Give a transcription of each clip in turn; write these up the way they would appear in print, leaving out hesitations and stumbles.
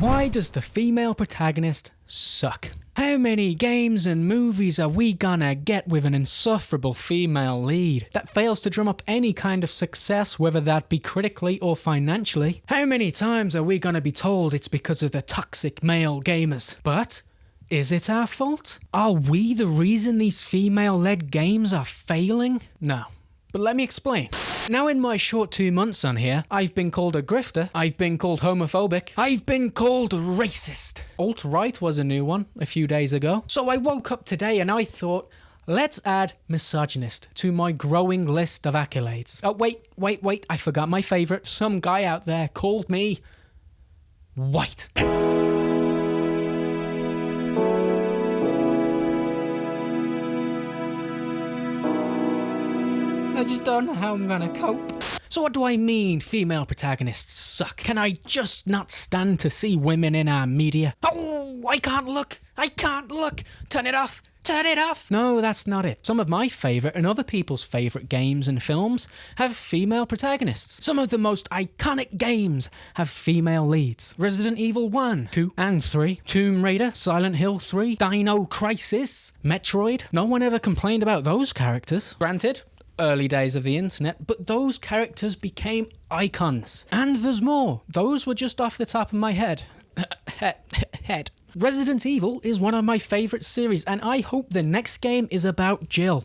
Why does the female protagonist suck? How many games and movies are we gonna get with an insufferable female lead that fails to drum up any kind of success, whether that be critically or financially? How many times are we gonna be told it's because of the toxic male gamers? But is it our fault? Are we the reason these female-led games are failing? No. But let me explain. Now in my short 2 months on here, I've been called a grifter, I've been called homophobic, I've been called racist. Alt-right was a new one a few days ago. So I woke up today and I thought, let's add misogynist to my growing list of accolades. Oh, wait, I forgot my favourite. Some guy out there called me white. I just don't know how I'm gonna cope. So what do I mean female protagonists suck? Can I just not stand to see women in our media? Oh, I can't look! Turn it off! No, that's not it. Some of my favourite and other people's favourite games and films have female protagonists. Some of the most iconic games have female leads. Resident Evil 1, 2 and 3, Tomb Raider, Silent Hill 3, Dino Crisis, Metroid. No one ever complained about those characters. Granted, early days of the internet, but those characters became icons. And there's more. Those were just off the top of my head. Resident Evil is one of my favourite series, and I hope the next game is about Jill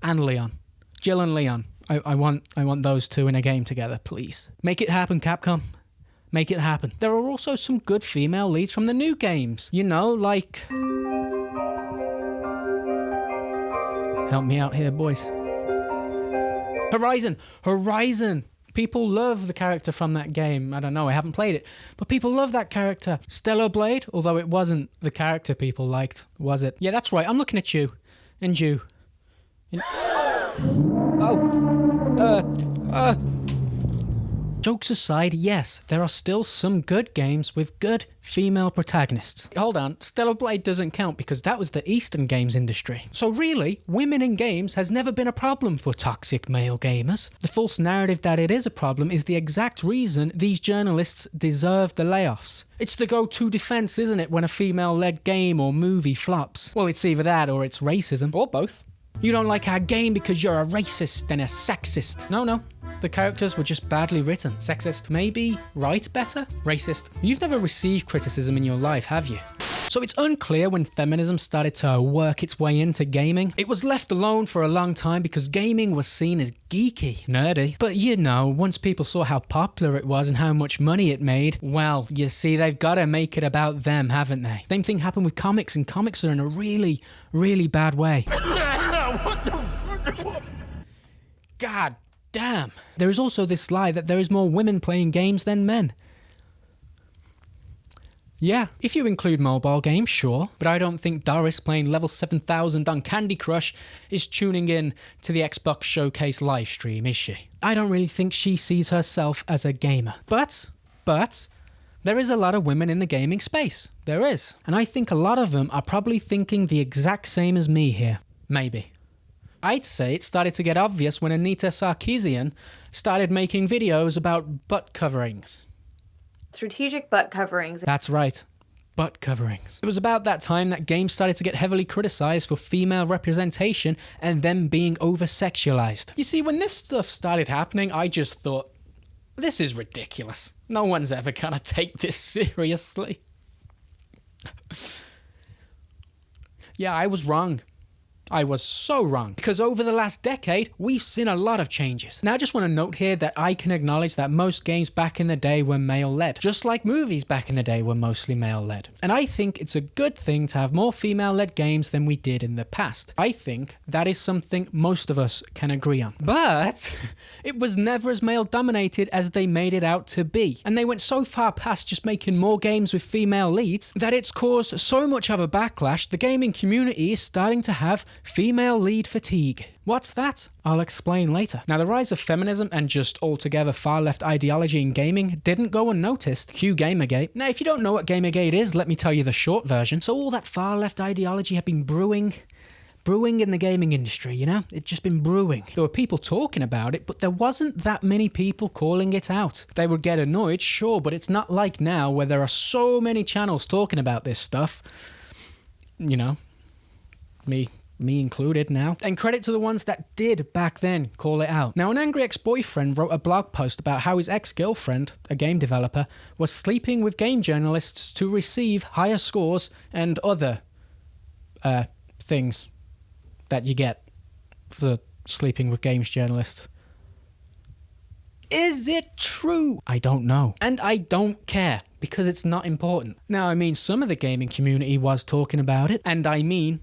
and Leon. Jill and Leon. I want those two in a game together, please. Make it happen, Capcom. Make it happen. There are also some good female leads from the new games. You know, like... Help me out here, boys. Horizon. People love the character from that game. I don't know, I haven't played it, but people love that character. Stellar Blade, although it wasn't the character people liked, was it? Yeah, that's right, I'm looking at you. And you. Jokes aside, yes, there are still some good games with good female protagonists. Hold on, Stellar Blade doesn't count because that was the Eastern games industry. So really, women in games has never been a problem for toxic male gamers. The false narrative that it is a problem is the exact reason these journalists deserve the layoffs. It's the go-to defense, isn't it, when a female-led game or movie flops? Well, it's either that or it's racism, or both. You don't like our game because you're a racist and a sexist. No. The characters were just badly written. Sexist, maybe write better? Racist. You've never received criticism in your life, have you? So it's unclear when feminism started to work its way into gaming. It was left alone for a long time because gaming was seen as geeky, nerdy. But you know, once people saw how popular it was and how much money it made, well, you see, they've got to make it about them, haven't they? Same thing happened with comics, and comics are in a really, really bad way. God damn. There is also this lie that there is more women playing games than men. Yeah, if you include mobile games, sure, but I don't think Doris playing level 7000 on Candy Crush is tuning in to the Xbox Showcase livestream, is she? I don't really think she sees herself as a gamer. But, there is a lot of women in the gaming space. There is. And I think a lot of them are probably thinking the exact same as me here. Maybe. I'd say it started to get obvious when Anita Sarkeesian started making videos about butt coverings. Strategic butt coverings. That's right. Butt coverings. It was about that time that games started to get heavily criticized for female representation and them being over-sexualized. You see, when this stuff started happening, I just thought, this is ridiculous. No one's ever gonna take this seriously. Yeah, I was wrong. I was so wrong, because over the last decade, we've seen a lot of changes. Now I just want to note here that I can acknowledge that most games back in the day were male-led, just like movies back in the day were mostly male-led. And I think it's a good thing to have more female-led games than we did in the past. I think that is something most of us can agree on. But it was never as male-dominated as they made it out to be. And they went so far past just making more games with female leads that it's caused so much of a backlash, the gaming community is starting to have female lead fatigue. What's that? I'll explain later. Now, the rise of feminism and just altogether far-left ideology in gaming didn't go unnoticed. Cue Gamergate. Now, if you don't know what Gamergate is, let me tell you the short version. So all that far-left ideology had been brewing brewing in the gaming industry, you know? It'd just been brewing. There were people talking about it, but there wasn't that many people calling it out. They would get annoyed, sure, but it's not like now where there are so many channels talking about this stuff. You know, me included now. And credit to the ones that did back then call it out. Now, an angry ex-boyfriend wrote a blog post about how his ex-girlfriend, a game developer, was sleeping with game journalists to receive higher scores and other things that you get for sleeping with games journalists. Is it true? I don't know. And I don't care, because it's not important. Now, I mean, some of the gaming community was talking about it, and I mean,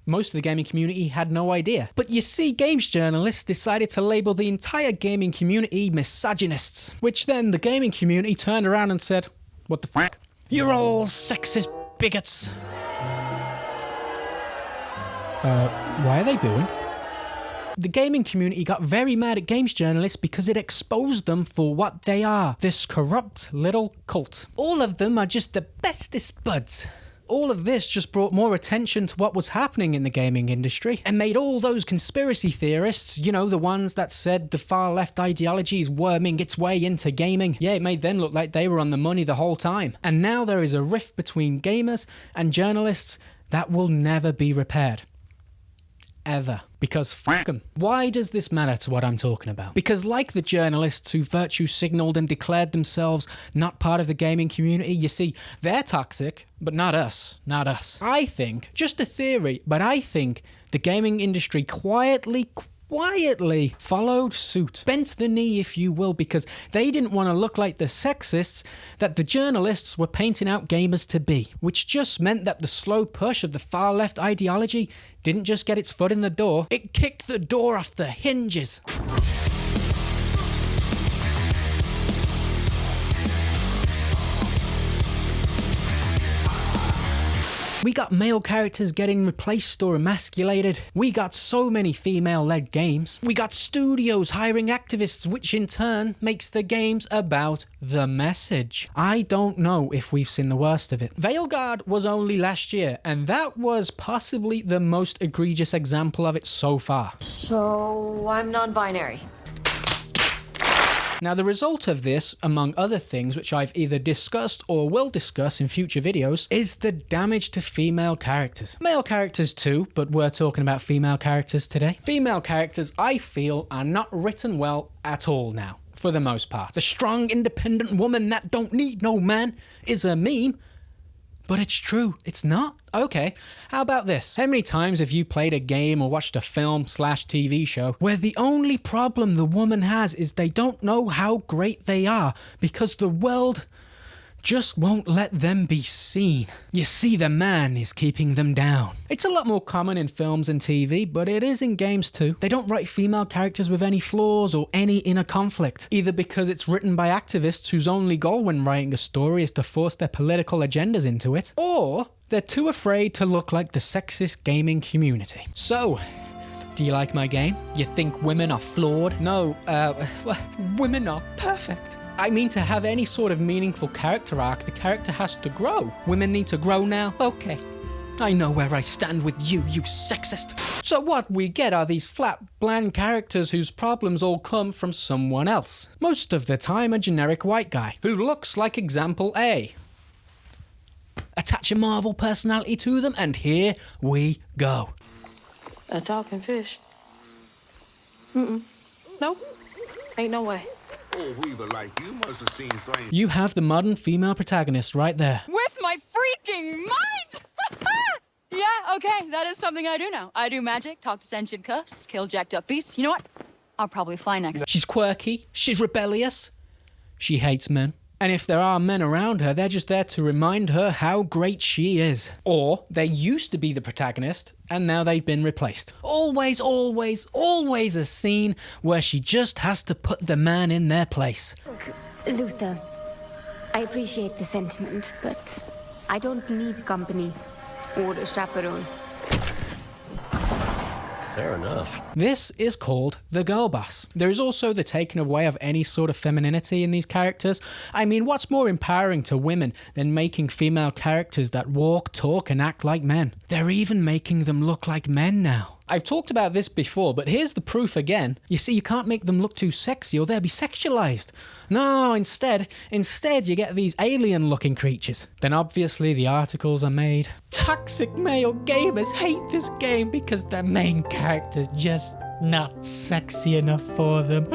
most of the gaming community had no idea. But you see, games journalists decided to label the entire gaming community misogynists, which then the gaming community turned around and said, what the fuck? You're all sexist bigots. Why are they booing? The gaming community got very mad at games journalists because it exposed them for what they are, this corrupt little cult. All of them are just the bestest buds. All of this just brought more attention to what was happening in the gaming industry and made all those conspiracy theorists, you know, the ones that said the far left ideology is worming its way into gaming. Yeah, it made them look like they were on the money the whole time. And now there is a rift between gamers and journalists that will never be repaired. Ever. Because fuck 'em. Why does this matter to what I'm talking about? Because like the journalists who virtue signaled and declared themselves not part of the gaming community, you see, they're toxic, but not us. Not us. I think, just a theory, but I think the gaming industry quietly followed suit. Bent the knee, if you will, because they didn't want to look like the sexists that the journalists were painting out gamers to be, which just meant that the slow push of the far left ideology didn't just get its foot in the door, it kicked the door off the hinges. We got male characters getting replaced or emasculated. We got so many female-led games. We got studios hiring activists, which in turn makes the games about the message. I don't know if we've seen the worst of it. Veilguard was only last year, and that was possibly the most egregious example of it so far. So, I'm non-binary. Now, the result of this, among other things which I've either discussed or will discuss in future videos, is the damage to female characters. Male characters too, but we're talking about female characters today. Female characters, I feel, are not written well at all now, for the most part. The strong, independent woman that don't need no man is a meme, but it's true. It's not. Okay, how about this? How many times have you played a game or watched a film/TV show where the only problem the woman has is they don't know how great they are because the world just won't let them be seen? You see, the man is keeping them down. It's a lot more common in films and TV, but it is in games too. They don't write female characters with any flaws or any inner conflict, either because it's written by activists whose only goal when writing a story is to force their political agendas into it, or they're too afraid to look like the sexist gaming community. So, do you like my game? You think women are flawed? No, well, women are perfect. I mean, to have any sort of meaningful character arc, the character has to grow. Women need to grow now? Okay. I know where I stand with you, you sexist. So what we get are these flat, bland characters whose problems all come from someone else. Most of the time a generic white guy, who looks like example A. Attach a Marvel personality to them, and here we go. A talking fish. Nope. Ain't no way. Oh, Weaver, like you must have seen things. You have the modern female protagonist right there. With my freaking mind! Yeah, okay, that is something I do now. I do magic, talk to sentient cuffs, kill jacked up beasts. You know what? I'll probably fly next. She's quirky, she's rebellious, she hates men. And if there are men around her, they're just there to remind her how great she is. Or they used to be the protagonist, and now they've been replaced. Always, always, always a scene where she just has to put the man in their place. Luther, I appreciate the sentiment, but I don't need company or a chaperone. Fair enough. This is called the girl boss. There is also the taking away of any sort of femininity in these characters. I mean, what's more empowering to women than making female characters that walk, talk, and act like men? They're even making them look like men now. I've talked about this before, but here's the proof again. You see, you can't make them look too sexy or they'll be sexualized. No, instead you get these alien-looking creatures. Then obviously the articles are made. Toxic male gamers hate this game because their main character's just not sexy enough for them.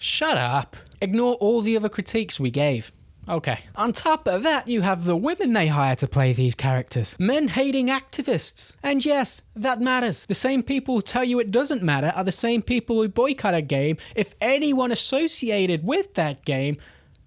Shut up. Ignore all the other critiques we gave. Okay. On top of that, you have the women they hire to play these characters. Men-hating activists. And yes, that matters. The same people who tell you it doesn't matter are the same people who boycott a game if anyone associated with that game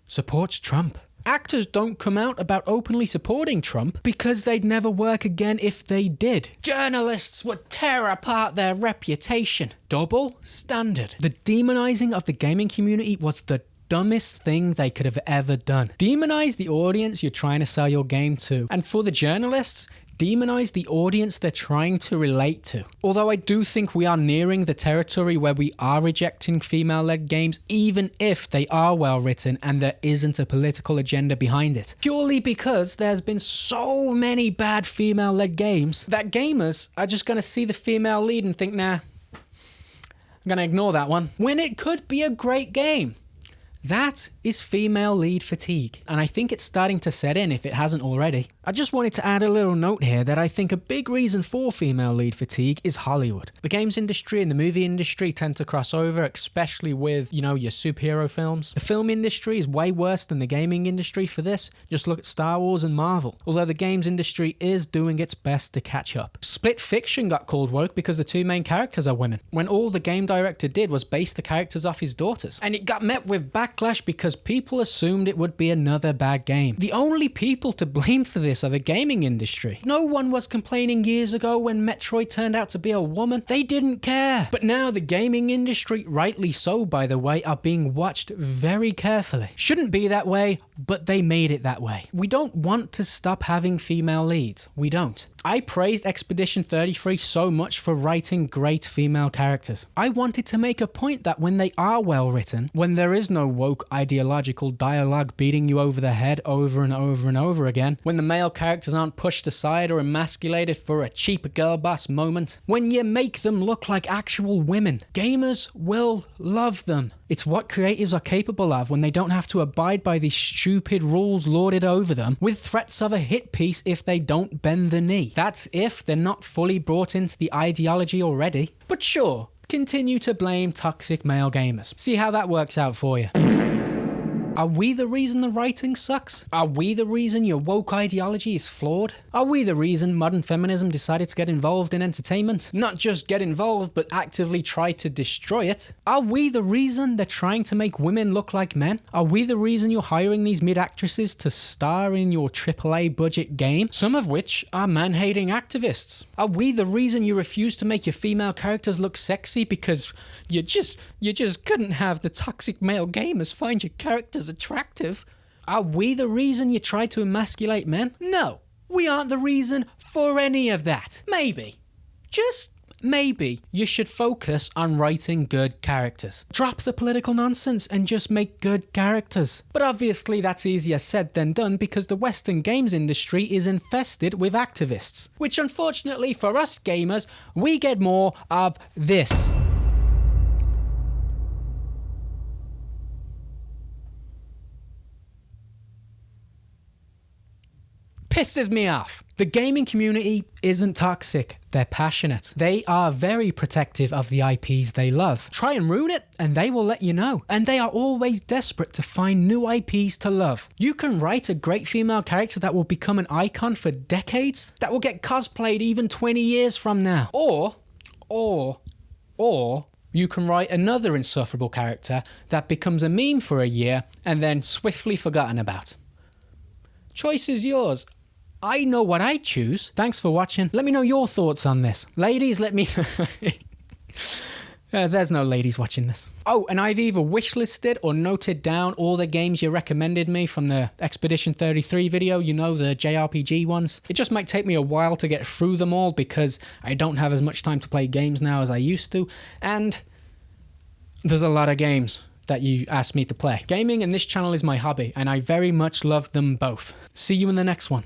supports Trump. Actors don't come out about openly supporting Trump because they'd never work again if they did. Journalists would tear apart their reputation. Double standard. The demonizing of the gaming community was the dumbest thing they could have ever done. Demonize the audience you're trying to sell your game to. And for the journalists, demonize the audience they're trying to relate to. Although I do think we are nearing the territory where we are rejecting female-led games even if they are well written and there isn't a political agenda behind it. Purely because there's been so many bad female-led games that gamers are just going to see the female lead and think, nah, I'm going to ignore that one. When it could be a great game. That is female lead fatigue, and I think it's starting to set in if it hasn't already. I just wanted to add a little note here that I think a big reason for female lead fatigue is Hollywood. The games industry and the movie industry tend to cross over, especially with, your superhero films. The film industry is way worse than the gaming industry for this. Just look at Star Wars and Marvel. Although the games industry is doing its best to catch up. Split Fiction got called woke because the two main characters are women, when all the game director did was base the characters off his daughters. And it got met with backlash because people assumed it would be another bad game. The only people to blame for this are the gaming industry. No one was complaining years ago when Metroid turned out to be a woman. They didn't care. But now the gaming industry, rightly so by the way, are being watched very carefully. Shouldn't be that way, but they made it that way. We don't want to stop having female leads. We don't. I praised Expedition 33 so much for writing great female characters. I wanted to make a point that when they are well written, when there is no woke ideological dialogue beating you over the head over and over and over again, when the male characters aren't pushed aside or emasculated for a cheap girl boss moment, when you make them look like actual women, gamers will love them. It's what creatives are capable of when they don't have to abide by these stupid rules lorded over them with threats of a hit piece if they don't bend the knee. That's if they're not fully brought into the ideology already. But sure, continue to blame toxic male gamers. See how that works out for you. Are we the reason the writing sucks? Are we the reason your woke ideology is flawed? Are we the reason modern feminism decided to get involved in entertainment? Not just get involved, but actively try to destroy it? Are we the reason they're trying to make women look like men? Are we the reason you're hiring these mid-actresses to star in your AAA budget game, some of which are man-hating activists? Are we the reason you refuse to make your female characters look sexy because you just couldn't have the toxic male gamers find your characters attractive? Are we the reason you try to emasculate men? No, we aren't the reason for any of that. Maybe, just maybe, you should focus on writing good characters. Drop the political nonsense and just make good characters. But obviously that's easier said than done because the Western games industry is infested with activists, which unfortunately for us gamers, we get more of this. Pisses me off. The gaming community isn't toxic. They're passionate. They are very protective of the IPs they love. Try and ruin it and they will let you know. And they are always desperate to find new IPs to love. You can write a great female character that will become an icon for decades, that will get cosplayed even 20 years from now. Or you can write another insufferable character that becomes a meme for a year and then swiftly forgotten about. Choice is yours. I know what I choose. Thanks for watching. Let me know your thoughts on this. Ladies, let me... There's no ladies watching this. Oh, and I've either wishlisted or noted down all the games you recommended me from the Expedition 33 video, you know, the JRPG ones. It just might take me a while to get through them all because I don't have as much time to play games now as I used to, and there's a lot of games that you asked me to play. Gaming and this channel is my hobby, and I very much love them both. See you in the next one.